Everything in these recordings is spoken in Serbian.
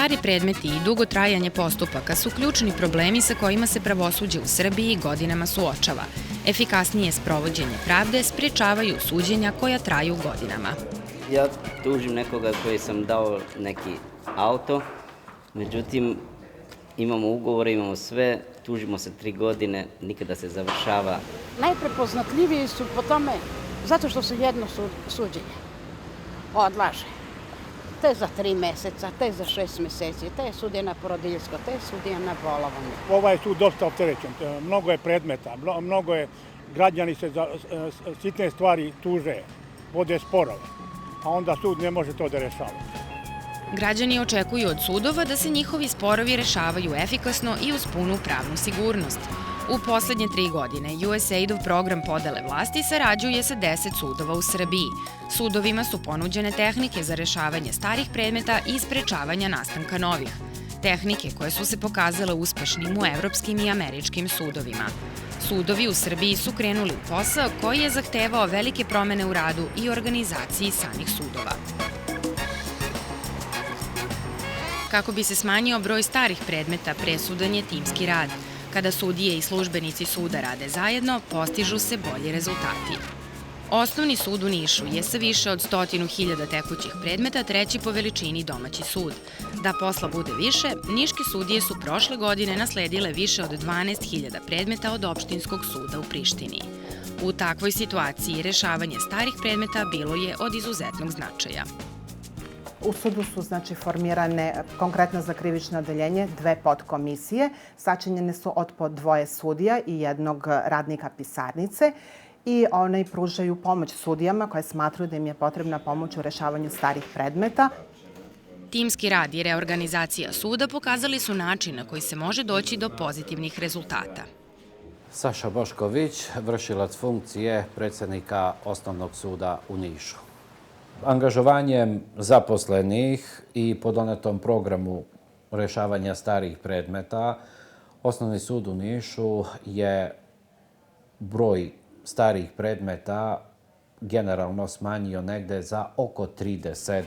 Stari predmeti i dugo trajanje postupaka su ključni problemi sa kojima se pravosuđe u Srbiji godinama suočava. Efikasnije sprovođenje pravde sprečavaju suđenja koja traju godinama. Ja tužim nekoga koji sam dao neki auto, međutim imamo ugovore, imamo sve, tužimo se 3 godine, nikada se završava. Najprepoznatljiviji su po tome zato što se jedno suđenje odlaže. Te za 3 meseca, te za 6 meseci, te je sudija na porodiljsko, te je sudija na bolovanje. Ovaj sud dosta opterećen, mnogo je predmeta, mnogo je, građani se za sitne stvari tuže, vode sporove, a onda sud ne može to da rešava. Građani očekuju od sudova da se njihovi sporovi rešavaju efikasno i uz punu pravnu sigurnost. U poslednje 3 godine USAID-ov program podele vlasti sarađuje sa 10 sudova u Srbiji. Sudovima su ponuđene tehnike za rešavanje starih predmeta i sprečavanja nastanka novih. Tehnike koje su se pokazale uspešnim u evropskim i američkim sudovima. Sudovi u Srbiji su krenuli u posao koji je zahtevao velike promene u radu i organizaciji samih sudova. Kako bi se smanjio broj starih predmeta, presudan je timski rad. Kada sudije i službenici suda rade zajedno, postižu se bolji rezultati. Osnovni sud u Nišu je sa više od 100.000 tekućih predmeta treći po veličini domaći sud. Da posla bude više, niške sudije su prošle godine nasledile više od 12.000 predmeta od opštinskog suda u Prištini. U takvoj situaciji rešavanje starih predmeta bilo je od izuzetnog značaja. U sudu su formirane konkretno za krivično odeljenje 2 podkomisije. Sačinjene su od po 2 sudija i 1 radnika pisarnice i one pružaju pomoć sudijama koje smatruju da im je potrebna pomoć u rešavanju starih predmeta. Timski rad i reorganizacija suda pokazali su način na koji se može doći do pozitivnih rezultata. Saša Bošković, vršilac funkcije predsednika Osnovnog suda u Nišu. Angažovanjem zaposlenih i po donetom programu rešavanja starih predmeta, Osnovni sud u Nišu je broj starih predmeta generalno smanjio negde za oko 30%.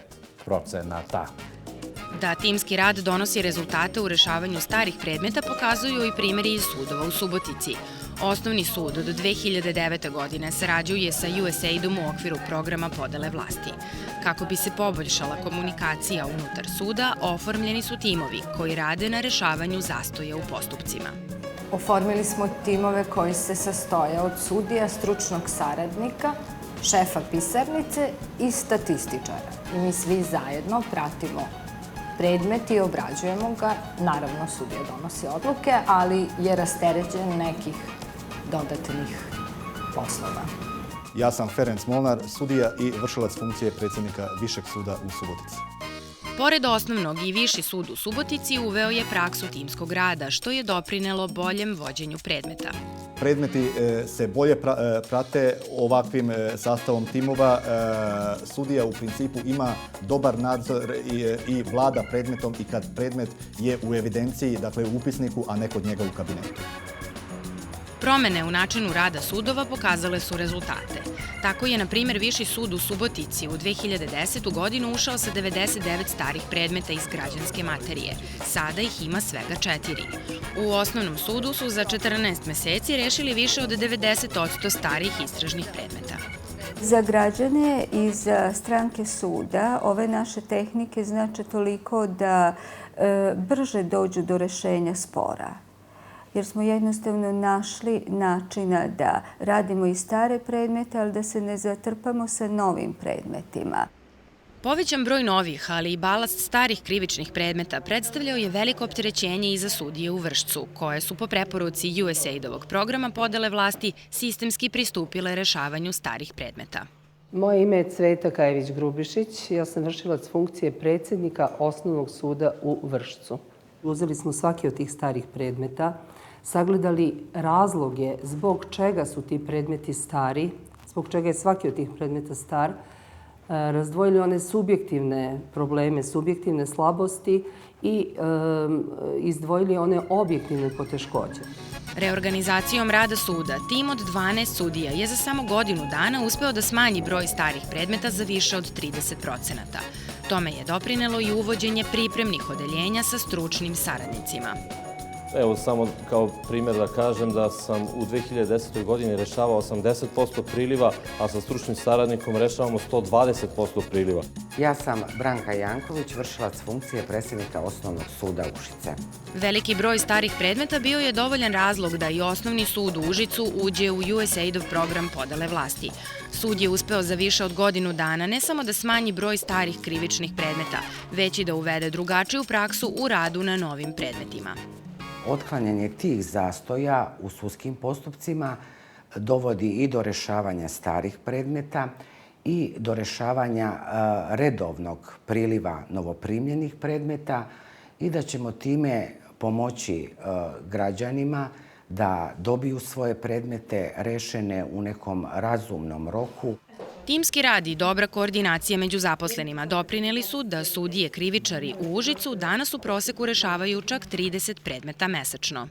Da timski rad donosi rezultate u rešavanju starih predmeta pokazuju i primjeri iz sudova u Subotici. Osnovni sud od 2009. godine sarađuje sa USAID-om u okviru programa podele vlasti. Kako bi se poboljšala komunikacija unutar suda, oformljeni su timovi koji rade na rešavanju zastoja u postupcima. Oformili smo timove koji se sastoje od sudija, stručnog saradnika, šefa pisarnice i statističara. I mi svi zajedno pratimo predmet i obrađujemo ga. Naravno, sudija donosi odluke, ali je rasterećen nekih dodatnih poslova. Ja sam Ferenc Molnar, sudija i vršilac funkcije predsjednika Višeg suda u Subotici. Pored osnovnog i Viši sud u Subotici uveo je praksu timskog rada, što je doprinelo boljem vođenju predmeta. Predmeti se bolje prate ovakvim sastavom timova. Sudija u principu ima dobar nadzor i vlada predmetom i kad predmet je u evidenciji, dakle u upisniku, a ne kod njega u kabinetu. Promene u načinu rada sudova pokazale su rezultate. Tako je, na primjer, Viši sud u Subotici u 2010. godinu ušao sa 99 starih predmeta iz građanske materije. Sada ih ima svega 4. U Osnovnom sudu su za 14 meseci rešili više od 90% starih istražnih predmeta. Za građane i za stranke suda ove naše tehnike znače toliko da brže dođu do rešenja spora. Jer smo jednostavno našli načina da radimo i stare predmete, ali da se ne zatrpamo sa novim predmetima. Povećan broj novih, ali i balast starih krivičnih predmeta predstavljao je veliko opterećenje i za sudije u Vršcu, koje su po preporuci USAID-ovog programa podele vlasti sistemski pristupile rešavanju starih predmeta. Moje ime je Cveta Kajević-Grubišić. Ja sam vršilac funkcije predsjednika Osnovnog suda u Vršcu. Uzeli smo svaki od tih starih predmeta, sagledali razloge zbog čega su ti predmeti stari, zbog čega je svaki od tih predmeta star, razdvojili one subjektivne probleme, subjektivne slabosti i izdvojili one objektivne poteškoće. Reorganizacijom rada suda, tim od 12 sudija je za samo godinu dana uspeo da smanji broj starih predmeta za više od 30%. Tome je doprinelo i uvođenje pripremnih odeljenja sa stručnim saradnicima. Evo, samo kao primjer da kažem da sam u 2010. godini rešavao 80% priliva, a sa stručnim saradnikom rešavamo 120% priliva. Ja sam Branka Janković, vršilac funkcije predsjednika Osnovnog suda Užice. Veliki broj starih predmeta bio je dovoljan razlog da i Osnovni sud u Užicu uđe u USAID-ov program podele vlasti. Sud je uspeo za više od godinu dana ne samo da smanji broj starih krivičnih predmeta, već i da uvede drugačiju praksu u radu na novim predmetima. Otklanjanje tih zastoja u sudskim postupcima dovodi i do rešavanja starih predmeta i do rešavanja redovnog priliva novoprimljenih predmeta i da ćemo time pomoći građanima da dobiju svoje predmete rešene u nekom razumnom roku. Timski rad i dobra koordinacija među zaposlenima doprineli su da sudije krivičari u Užicu danas u proseku rešavaju čak 30 predmeta mesečno.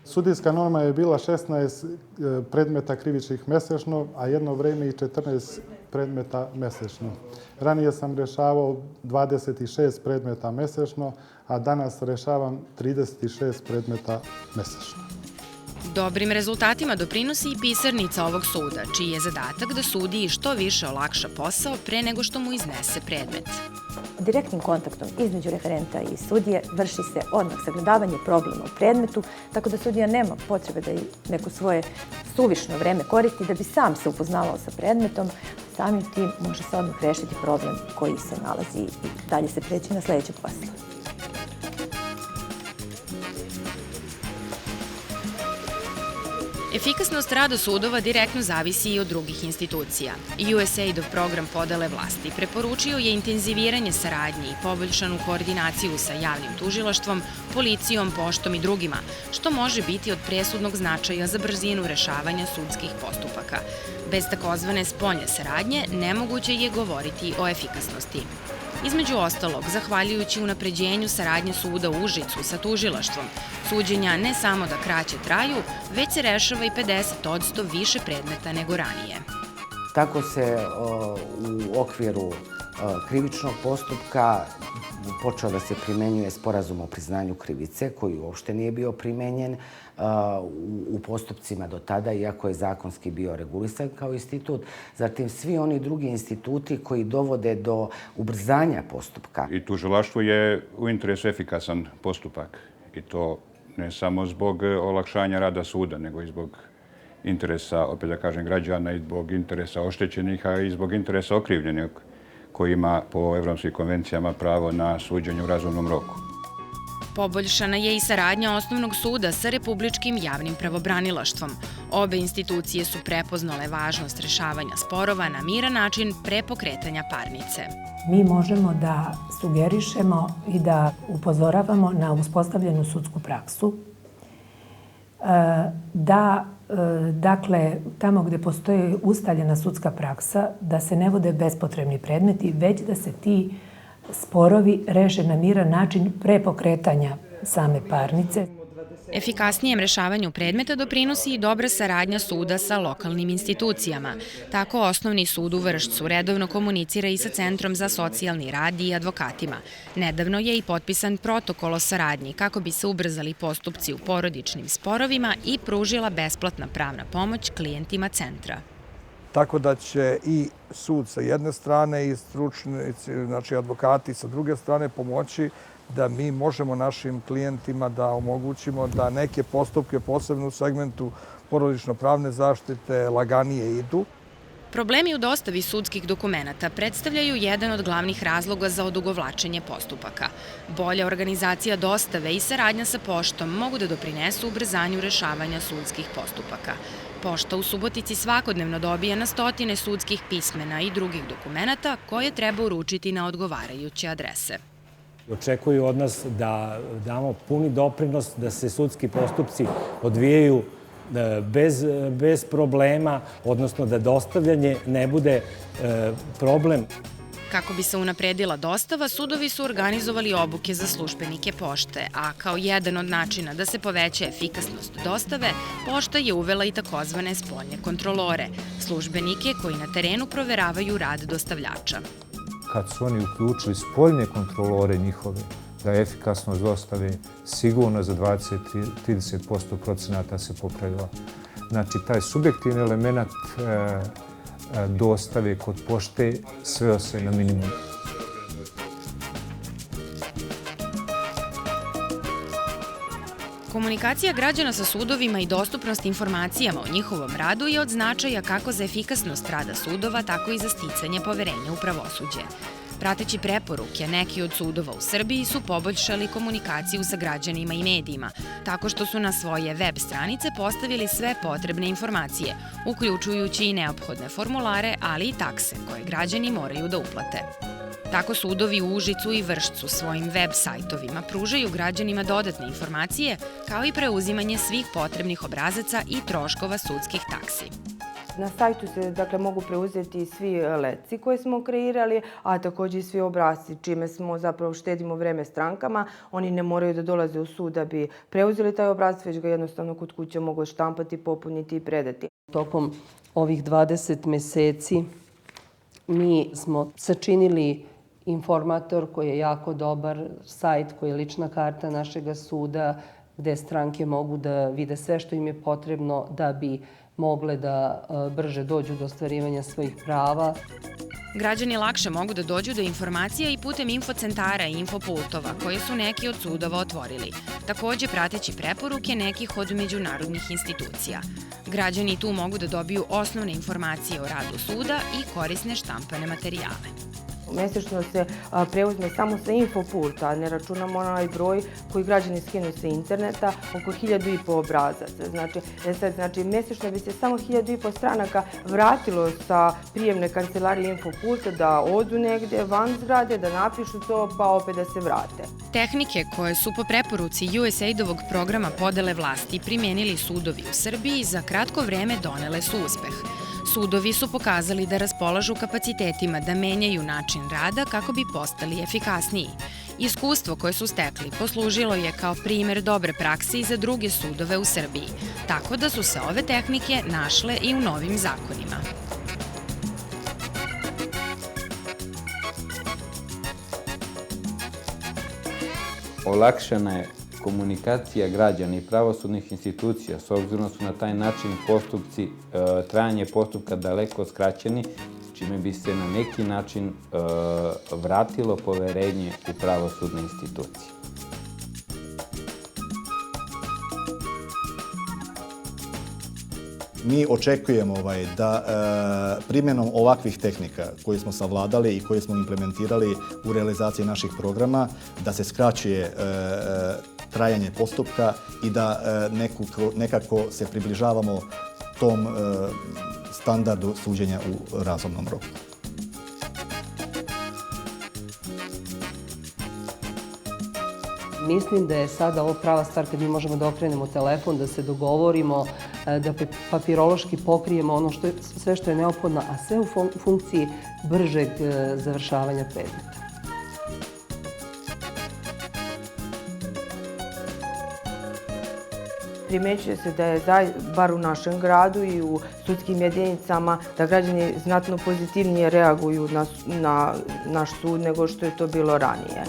Sudijska norma je bila 16 predmeta krivičnih mesečno, a jedno vreme i 14 predmeta mesečno. Ranije sam rešavao 26 predmeta mesečno, a danas rešavam 36 predmeta mesečno. Dobrim rezultatima doprinosi i pisarnica ovog suda, čiji je zadatak da sudiji što više olakša posao pre nego što mu iznese predmet. Direktnim kontaktom između referenta i sudije vrši se odmah sagledavanje problema u predmetu, tako da sudija nema potrebe da i neko svoje suvišno vreme koristi da bi sam se upoznavao sa predmetom. Samim tim može se odmah rešiti problem koji se nalazi i dalje se preći na sledeće posle. Efikasnost rada sudova direktno zavisi i od drugih institucija. USAID-ov program podele vlasti preporučio je intenziviranje saradnje i poboljšanu koordinaciju sa javnim tužilaštvom, policijom, poštom i drugima, što može biti od presudnog značaja za brzinu rešavanja sudskih postupaka. Bez takozvane spoljne saradnje nemoguće je govoriti o efikasnosti. Između ostalog, zahvaljujući unapređenju saradnje suda u Užicu sa tužilaštvom, suđenja ne samo da kraće traju, već se rešava i 50% više predmeta nego ranije. Tako se u okviru krivičnog postupka počeo da se primenjuje sporazum o priznanju krivice, koji uopšte nije bio primenjen u postupcima do tada, iako je zakonski bio regulisan kao institut. Zatim, svi oni drugi instituti koji dovode do ubrzanja postupka. I tužilaštvo je u interesu efikasan postupak. I to ne samo zbog olakšanja rada suda, nego i zbog interesa, opet da kažem, građana i zbog interesa oštećenih, a i zbog interesa okrivljenih, koji ima po evropskim konvencijama pravo na suđenje u razumnom roku. Poboljšana je i saradnja Osnovnog suda sa Republičkim javnim pravobranilaštvom. Obe institucije su prepoznale važnost rešavanja sporova na miran način pre pokretanja parnice. Mi možemo da sugerišemo i da upozoravamo na uspostavljenu sudsku praksu, da dakle, tamo gde postoji ustaljena sudska praksa, da se ne vode bespotrebni predmeti, već da se ti sporovi reše na miran način pre pokretanja same parnice. Efikasnijem rešavanju predmeta doprinosi i dobra saradnja suda sa lokalnim institucijama. Tako Osnovni sud u Vršcu redovno komunicira i sa Centrom za socijalni rad i advokatima. Nedavno je i potpisan protokol o saradnji kako bi se ubrzali postupci u porodičnim sporovima i pružila besplatna pravna pomoć klijentima centra. Tako da će i sud sa jedne strane i stručnici, znači advokati sa druge strane pomoći da mi možemo našim klijentima da omogućimo da neke postupke, posebno u segmentu porodično-pravne zaštite, laganije idu. Problemi u dostavi sudskih dokumenata predstavljaju jedan od glavnih razloga za odugovlačenje postupaka. Bolja organizacija dostave i saradnja sa poštom mogu da doprinesu ubrzanju rešavanja sudskih postupaka. Pošta u Subotici svakodnevno dobija na stotine sudskih pismena i drugih dokumenata koje treba uručiti na odgovarajuće adrese. Očekuju od nas da damo puni doprinos da se sudski postupci odvijaju bez problema, odnosno da dostavljanje ne bude problem. Kako bi se unapredila dostava, sudovi su organizovali obuke za službenike pošte, a kao jedan od načina da se poveća efikasnost dostave, pošta je uvela i takozvane spoljne kontrolore, službenike koji na terenu proveravaju rad dostavljača. kad su oni uključili spoljne kontrolore njihove, da efikasnost dostave sigurno za 20-30% procenata se popravila. Znači, taj subjektivni element dostave kod pošte sveo se na minimum. Komunikacija građana sa sudovima i dostupnost informacijama o njihovom radu je od značaja kako za efikasnost rada sudova, tako i za sticanje poverenja u pravosuđe. Prateći preporuke, neki od sudova u Srbiji su poboljšali komunikaciju sa građanima i medijima, tako što su na svoje web stranice postavili sve potrebne informacije, uključujući i neophodne formulare, ali i takse koje građani moraju da uplate. Tako sudovi u Užicu i Vršcu svojim web sajtovima pružaju građanima dodatne informacije, kao i preuzimanje svih potrebnih obrazaca i troškova sudskih taksi. Na sajtu se mogu preuzeti svi letci koje smo kreirali, a također i svi obrasci, čime smo zapravo štedimo vreme strankama. Oni ne moraju da dolaze u sud da bi preuzeli taj obrazac, već ga jednostavno kod kuće mogu štampati, popuniti i predati. Tokom ovih 20 meseci mi smo sačinili informator koji je jako dobar, sajt koji je lična karta našega suda, gde stranke mogu da vide sve što im je potrebno da bi mogle da brže dođu do ostvarivanja svojih prava. Građani lakše mogu da dođu do informacija i putem infocentara i infopultova koje su neki od sudova otvorili, takođe prateći preporuke nekih od međunarodnih institucija. Građani tu mogu da dobiju osnovne informacije o radu suda i korisne štampane materijale. Mesečno se preuzme samo sa infopulta, ne računamo onaj broj koji građani skinu sa interneta, oko 1500 obrazaca. Znači, mesečno bi se samo 1500 stranaka vratilo sa prijemne kancelarije infopulta da odu negde van zgrade, da napišu to, pa opet da se vrate. Tehnike koje su po preporuci USAID-ovog programa podele vlasti primenili sudovi u Srbiji za kratko vreme donele su uspeh. Sudovi su pokazali da raspolažu kapacitetima da menjaju način rada kako bi postali efikasniji. Iskustvo koje su stekli poslužilo je kao primer dobre prakse i za druge sudove u Srbiji, tako da su se ove tehnike našle i u novim zakonima. Olakšana je komunikacija građana i pravosudnih institucija, s obzirom su na taj način postupci, trajanje postupka daleko skraćeni, čime bi se na neki način vratilo poverenje u pravosudne institucije. Mi očekujemo da primjenom ovakvih tehnika koje smo savladali i koje smo implementirali u realizaciji naših programa, da se skraćuje trajanje postupka i da nekako se približavamo tom standardu suđenja u razumnom roku. Mislim da je sada ovo prava stvar kad mi možemo da okrenemo telefon, da se dogovorimo, da papirološki pokrijemo ono sve što je neophodno, a sve u funkciji bržeg završavanja predmeta. Primećuje se da je, bar u našem gradu i u sudskim jedinicama, da građani znatno pozitivnije reaguju na naš sud nego što je to bilo ranije.